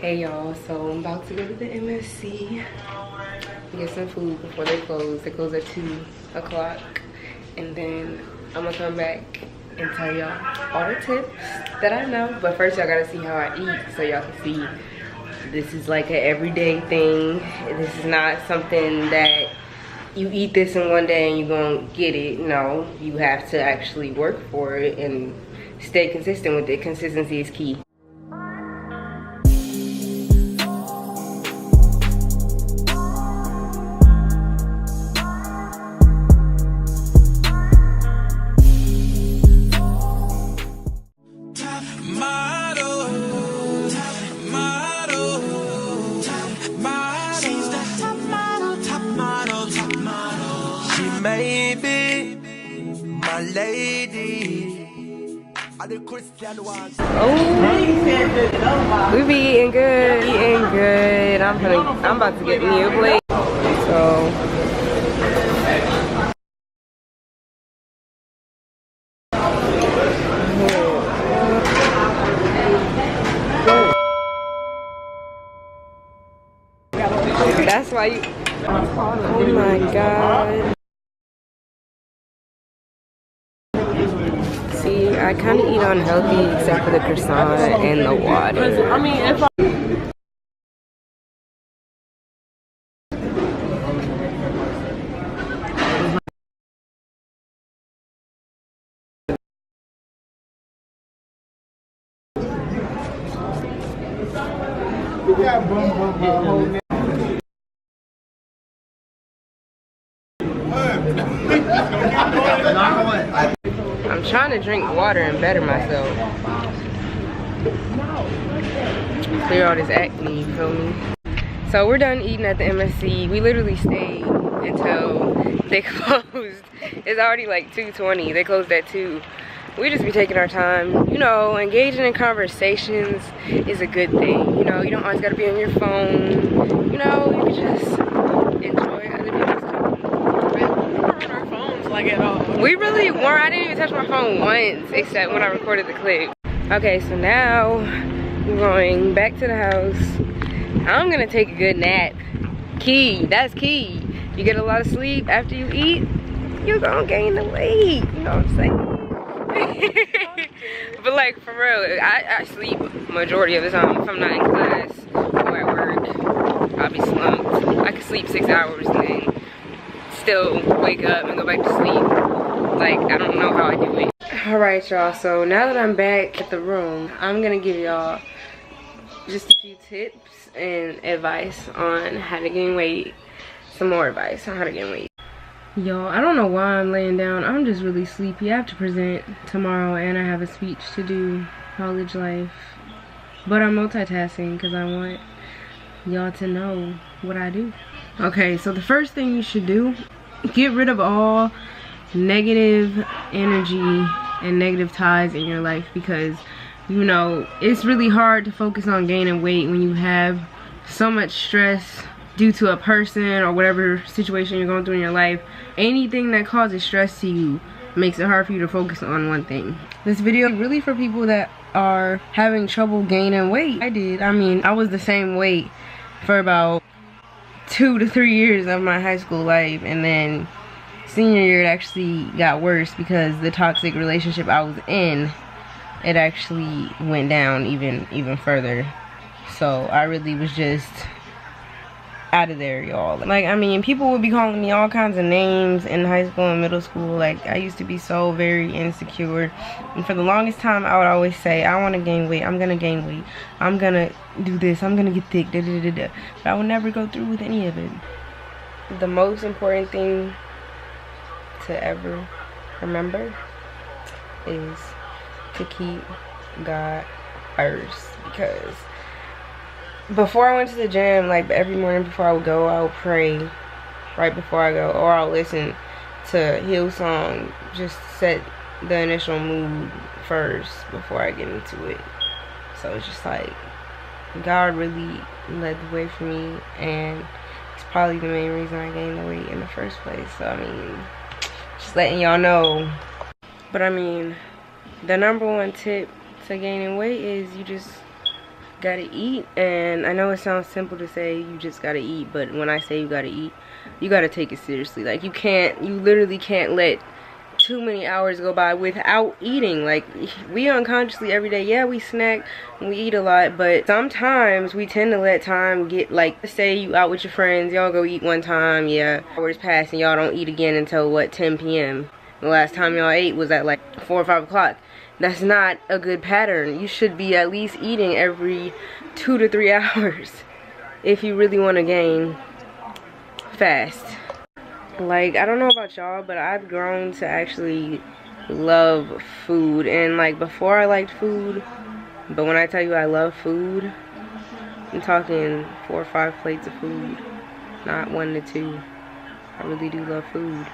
Hey y'all, so I'm about to go to the MSC, get some food before they close. They close at 2 o'clock. And then I'm gonna come back and tell y'all all the tips that I know. But first y'all gotta see how I eat so y'all can see this is like an everyday thing. This is not something that you eat this in one day and you're gonna get it. No, you have to actually work for it and stay consistent with it. Consistency is key. Maybe my lady. Oh, we be eating good, I'm about to get me a plate. So that's why you. Oh my god. See, I kind of eat unhealthy except for the croissant and the water. I mean, if I'm trying to drink water and better myself. Clear all this acne, you feel me? So we're done eating at the MSC. We literally stayed until they closed. It's already like 2:20. They closed at 2. We just be taking our time. You know, engaging in conversations is a good thing. You know, you don't always gotta be on your phone. You know, you can just enjoy other people's company. We weren't on our phones like at all. We really weren't. I didn't even touch my phone once, except when I recorded the clip. Okay, so now we're going back to the house. I'm gonna take a good nap. Key, that's key. You get a lot of sleep after you eat, you're gonna gain the weight. You know what I'm saying? But like for real, I sleep majority of the time. If I'm not in class or at work, I'll be slumped. I could sleep 6 hours and then still wake up and go back to sleep. Like, I don't know how I do it. All right, y'all, so now that I'm back at the room, I'm gonna give y'all just a few tips and advice on how to gain weight. Some more advice on how to gain weight. Y'all, I don't know why I'm laying down. I'm just really sleepy. I have to present tomorrow and I have a speech to do, college life. But I'm multitasking because I want y'all to know what I do. Okay, so the first thing you should do, get rid of all negative energy and negative ties in your life, because you know it's really hard to focus on gaining weight when you have so much stress due to a person or whatever situation you're going through in your life. Anything that causes stress to you makes it hard for you to focus on one thing. This video is really for people that are having trouble gaining weight. I mean, I was the same weight for about 2 to 3 years of my high school life, and then senior year it actually got worse because the toxic relationship I was in, it actually went down even further. So I really was just out of there, y'all. Like, I mean, people would be calling me all kinds of names in high school and middle school. Like, I used to be so very insecure, and for the longest time I would always say, I want to gain weight, I'm gonna gain weight, I'm gonna do this, I'm gonna get thick, da da da da. But I would never go through with any of it. The most important thing to ever remember is to keep God first, because before I went to the gym, like every morning before I would go, I would pray right before I go, or I'll listen to Hillsong, just set the initial mood first before I get into it. So it's just like God really led the way for me, and it's probably the main reason I gained the weight in the first place. So I mean, just letting y'all know. But I mean, the #1 tip to gaining weight is you just gotta eat. And I know it sounds simple to say you just gotta eat, but when I say you gotta eat, you gotta take it seriously. Like, you literally can't let too many hours go by without eating. Like, we unconsciously every day, yeah, we snack and we eat a lot, but sometimes we tend to let time get, like, let's say you out with your friends, y'all go eat one time, yeah, hours pass and y'all don't eat again until what, 10 p.m. The last time y'all ate was at like 4 or 5 o'clock. That's not a good pattern. You should be at least eating every 2 to 3 hours if you really want to gain fast. Like, I don't know about y'all, but I've grown to actually love food. And like, before I liked food, but when I tell you I love food, I'm talking 4 or 5 plates of food, not 1 to 2. I really do love food.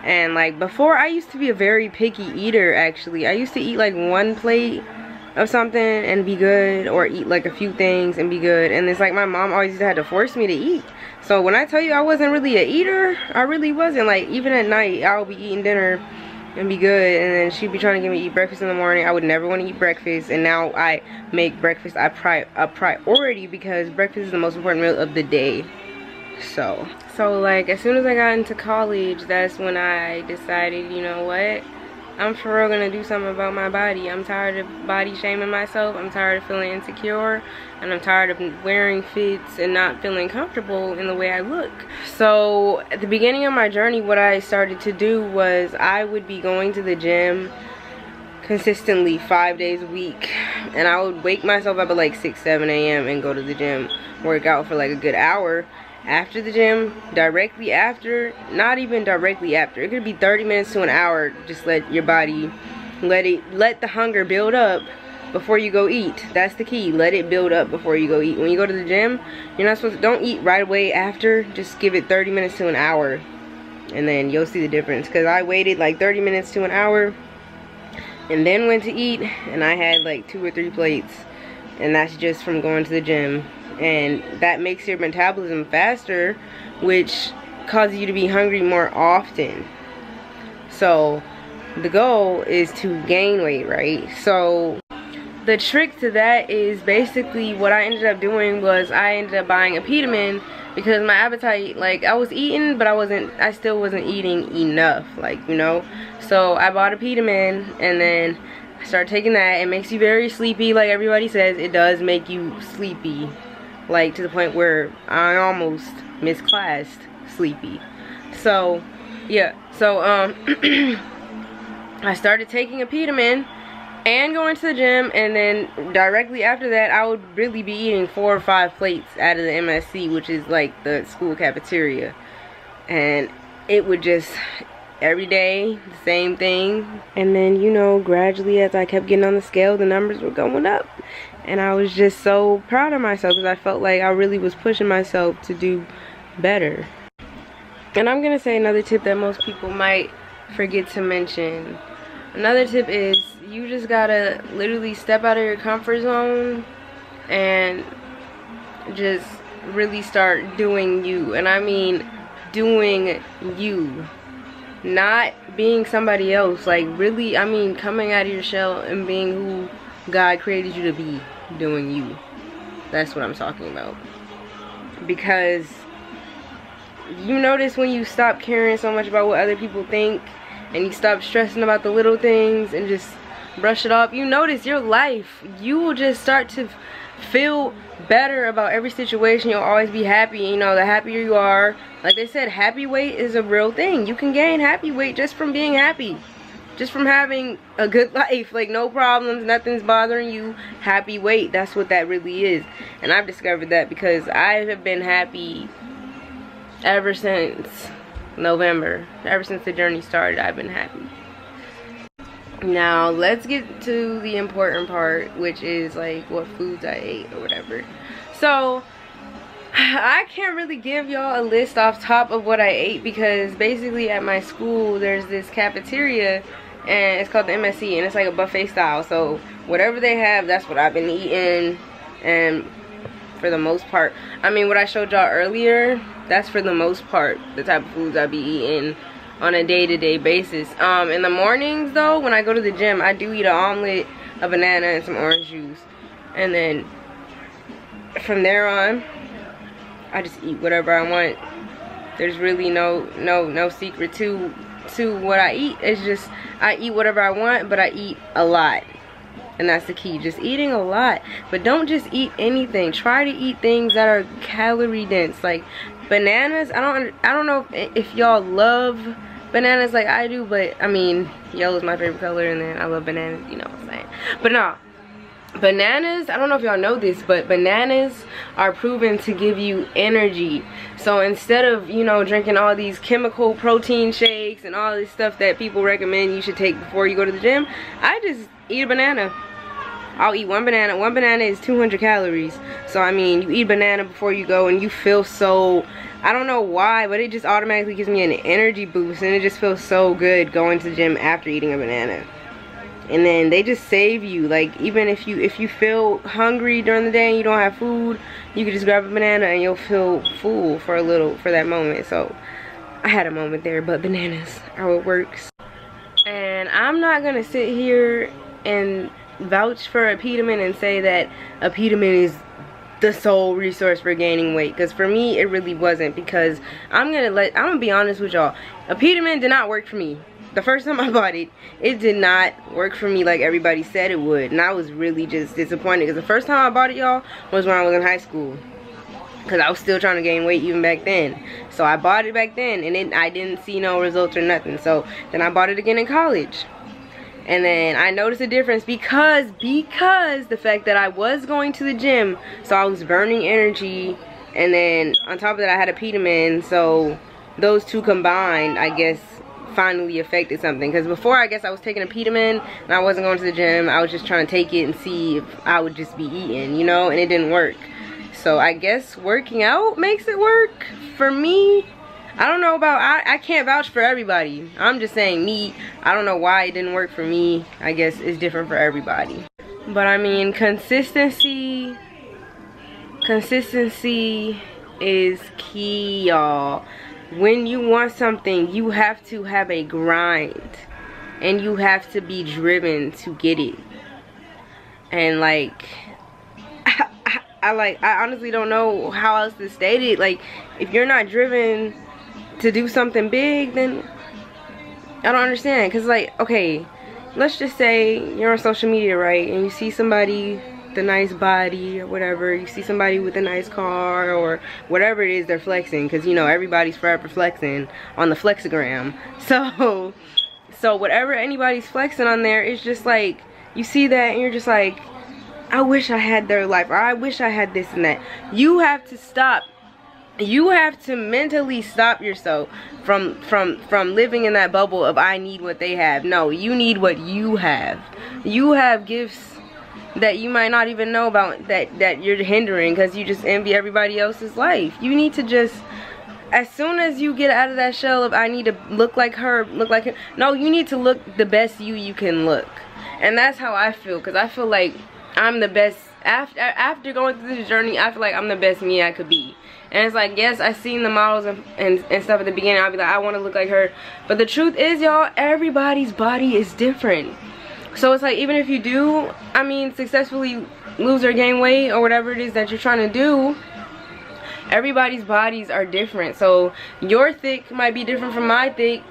And like, before, I used to be a very picky eater. Actually, I used to eat like 1 plate of something and be good, or eat like a few things and be good. And it's like, my mom always had to force me to eat. So when I tell you I wasn't really a eater, I really wasn't. Like, even at night, I would be eating dinner and be good, and then she'd be trying to get me to eat breakfast in the morning. I would never want to eat breakfast, and now I make breakfast a priority, because breakfast is the most important meal of the day. So like, as soon as I got into college, that's when I decided, you know what, I'm for real gonna do something about my body. I'm tired of body shaming myself. I'm tired of feeling insecure, and I'm tired of wearing fits and not feeling comfortable in the way I look. So at the beginning of my journey, what I started to do was I would be going to the gym consistently 5 days a week, and I would wake myself up at like 6, 7 a.m. and go to the gym, work out for like a good hour. After the gym, directly after, not even directly after, it could be 30 minutes to an hour. Just let your body, let the hunger build up before you go eat. That's the key. Let it build up before you go eat. When you go to the gym, you're not supposed to, don't eat right away after. Just give it 30 minutes to an hour, and then you'll see the difference. Because I waited like 30 minutes to an hour and then went to eat, and I had like 2 or 3 plates, and that's just from going to the gym. And that makes your metabolism faster, which causes you to be hungry more often. So the goal is to gain weight, right? So the trick to that is basically, what I ended up doing was I ended up buying a Pita Min, because my appetite, like, I was eating, but I still wasn't eating enough, like, you know. So I bought a Pita Min, and then I started taking that. It makes you very sleepy, like everybody says. It does make you sleepy, like to the point where I almost misclassed sleepy. So yeah, so I started taking a Pita Min and going to the gym, and then directly after that I would really be eating 4 or 5 plates out of the MSC, which is like the school cafeteria, and it would just every day the same thing. And then, you know, gradually as I kept getting on the scale, the numbers were going up. And I was just so proud of myself, because I felt like I really was pushing myself to do better. And I'm going to say another tip that most people might forget to mention. Another tip is, you just got to literally step out of your comfort zone and just really start doing you. And I mean doing you. Not being somebody else. Like, really, I mean coming out of your shell and being who God created you to be. Doing you. That's what I'm talking about. Because you notice when you stop caring so much about what other people think, and you stop stressing about the little things and just brush it off, you notice your life, you will just start to feel better about every situation. You'll always be happy. You know, the happier you are, like they said, happy weight is a real thing. You can gain happy weight just from being happy. Just from having a good life, like no problems, nothing's bothering you. Happy weight, that's what that really is. And I've discovered that, because I have been happy ever since November. Ever since the journey started, I've been happy. Now let's get to the important part, which is like what foods I ate or whatever. So I can't really give y'all a list off top of what I ate, because basically at my school there's this cafeteria, and it's called the MSC, and it's like a buffet style. So whatever they have, that's what I've been eating. And for the most part, I mean, what I showed y'all earlier, that's for the most part the type of foods I be eating on a day-to-day basis. In the mornings though, when I go to the gym, I do eat an omelet, a banana, and some orange juice. And then from there on, I just eat whatever I want. There's really no secret to what I eat. It's just I eat whatever I want, but I eat a lot. And that's the key, just eating a lot. But don't just eat anything. Try to eat things that are calorie dense, like bananas. I don't know if y'all love bananas like I do, but I mean, yellow is my favorite color, and then I love bananas, you know what I'm saying. But no, bananas, I don't know if y'all know this, but bananas are proven to give you energy. So instead of, you know, drinking all these chemical protein shakes and all this stuff that people recommend you should take before you go to the gym, I just eat a banana. I'll eat one banana. One banana is 200 calories. So I mean, you eat a banana before you go and you feel so, I don't know why, but it just automatically gives me an energy boost, and it just feels so good going to the gym after eating a banana. And then they just save you. Like, even if you feel hungry during the day and you don't have food, you can just grab a banana and you'll feel full for that moment. So I had a moment there, but bananas are what works. And I'm not gonna sit here and vouch for a Pita Min and say that a Pita Min is the sole resource for gaining weight, because for me it really wasn't. Because I'm gonna be honest with y'all, a Pita Min did not work for me. The first time I bought it, it did not work for me like everybody said it would, and I was really just disappointed. Because the first time I bought it, y'all, was when I was in high school, because I was still trying to gain weight even back then. So I bought it back then, and I didn't see no results or nothing. So then I bought it again in college, and then I noticed a difference because the fact that I was going to the gym, so I was burning energy, and then on top of that I had a Pita Min. So those two combined, I guess, finally affected something. Because before, I guess I was taking a Pita Min and I wasn't going to the gym. I was just trying to take it and see if I would just be eating, you know, and it didn't work. So I guess working out makes it work for me. I don't know about, I can't vouch for everybody. I'm just saying me, I don't know why it didn't work for me. I guess it's different for everybody. But I mean, consistency is key, y'all. When you want something, you have to have a grind, and you have to be driven to get it. And like, I honestly don't know how else to state it. Like, if you're not driven to do something big, then I don't understand. Because like, okay, let's just say you're on social media, right, and you see somebody with a nice body or whatever, you see somebody with a nice car or whatever it is they're flexing, because you know everybody's forever flexing on the flexigram. So whatever anybody's flexing on there, it's just like, you see that and you're just like, I wish I had their life, or I wish I had this and that. You have to stop. You have to mentally stop yourself from living in that bubble of I need what they have. No, you need what you have. You have gifts that you might not even know about, that you're hindering because you just envy everybody else's life. You need to just, as soon as you get out of that shell of I need to look like her, look like him, no, you need to look the best you can look. And that's how I feel, because I feel like I'm the best. After going through this journey, I feel like I'm the best me I could be. And it's like, yes, I seen the models and stuff at the beginning. I'll be like, I want to look like her. But the truth is, y'all, everybody's body is different. So it's like, even if you do, I mean, successfully lose or gain weight or whatever it is that you're trying to do, everybody's bodies are different. So your thick might be different from my thick,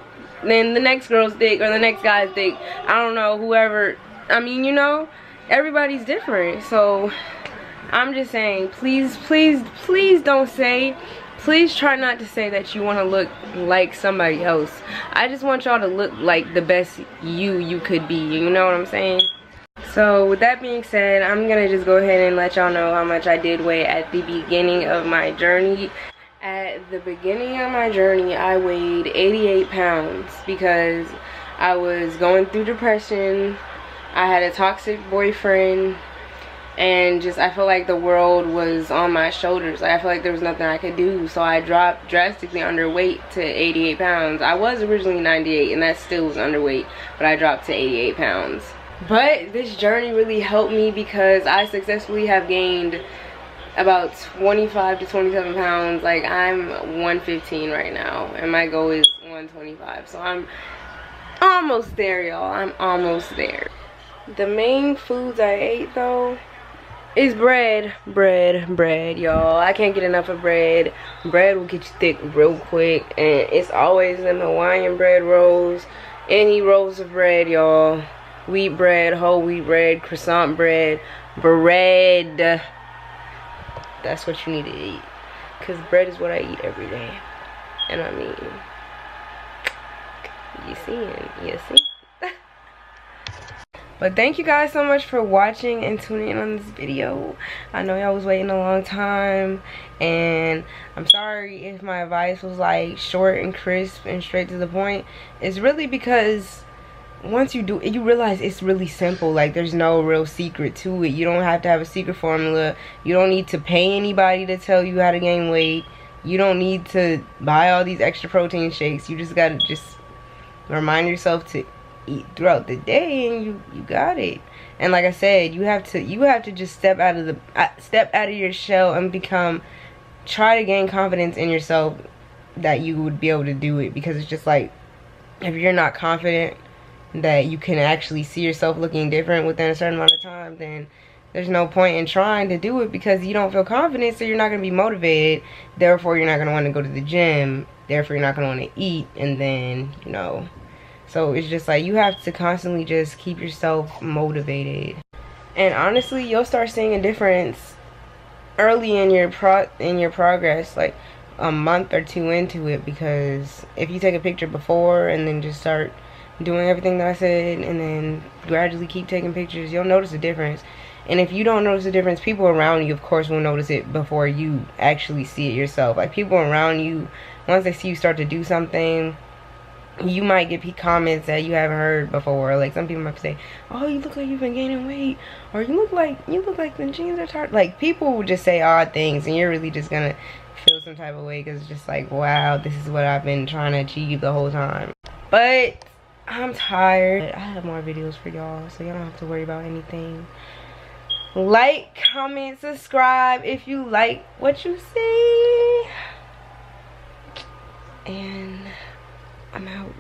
then the next girl's thick or the next guy's thick. I don't know, whoever. I mean, you know, everybody's different. So I'm just saying, please don't say, please try not to say that you want to look like somebody else. I just want y'all to look like the best you could be, you know what I'm saying? So with that being said, I'm gonna just go ahead and let y'all know how much I did weigh at the beginning of my journey. At the beginning of my journey, I weighed 88 pounds because I was going through depression. I had a toxic boyfriend, and just I feel like the world was on my shoulders. Like, I feel like there was nothing I could do. So I dropped drastically underweight to 88 pounds. I was originally 98, and that still was underweight, but I dropped to 88 pounds. But this journey really helped me because I successfully have gained about 25 to 27 pounds. Like, I'm 115 right now, and my goal is 125. So I'm almost there, y'all. I'm almost there. The main foods I ate, though, It's bread, y'all. I can't get enough of bread. Bread will get you thick real quick, and it's always them Hawaiian bread rolls. Any rolls of bread, y'all. Wheat bread, whole wheat bread, croissant bread, bread. That's what you need to eat, because bread is what I eat every day. And I mean, you see. But thank you guys so much for watching and tuning in on this video. I know y'all was waiting a long time, and I'm sorry if my advice was like short and crisp and straight to the point. It's really because once you do it, you realize it's really simple. Like, there's no real secret to it. You don't have to have a secret formula. You don't need to pay anybody to tell you how to gain weight. You don't need to buy all these extra protein shakes. You just gotta remind yourself to eat throughout the day, and you got it. And like I said, you have to just step out of your shell and try to gain confidence in yourself that you would be able to do it. Because it's just like, if you're not confident that you can actually see yourself looking different within a certain amount of time, then there's no point in trying to do it, because you don't feel confident, so you're not going to be motivated. Therefore, you're not going to want to go to the gym. Therefore, you're not going to want to eat. And then, you know, so it's just like, you have to constantly just keep yourself motivated. And honestly, you'll start seeing a difference early in your progress, like a month or two into it. Because if you take a picture before and then just start doing everything that I said, and then gradually keep taking pictures, you'll notice a difference. And if you don't notice the difference, people around you, of course, will notice it before you actually see it yourself. Like, people around you, once they see you start to do something, you might get comments that you haven't heard before. Like, some people might say, "Oh, you look like you've been gaining weight," or "You look like the jeans are tight." Like, people will just say odd things, and you're really just gonna feel some type of way, because it's just like, wow, this is what I've been trying to achieve the whole time. But I'm tired. I have more videos for y'all, so y'all don't have to worry about anything. Like, comment, subscribe if you like what you see. And I'm out.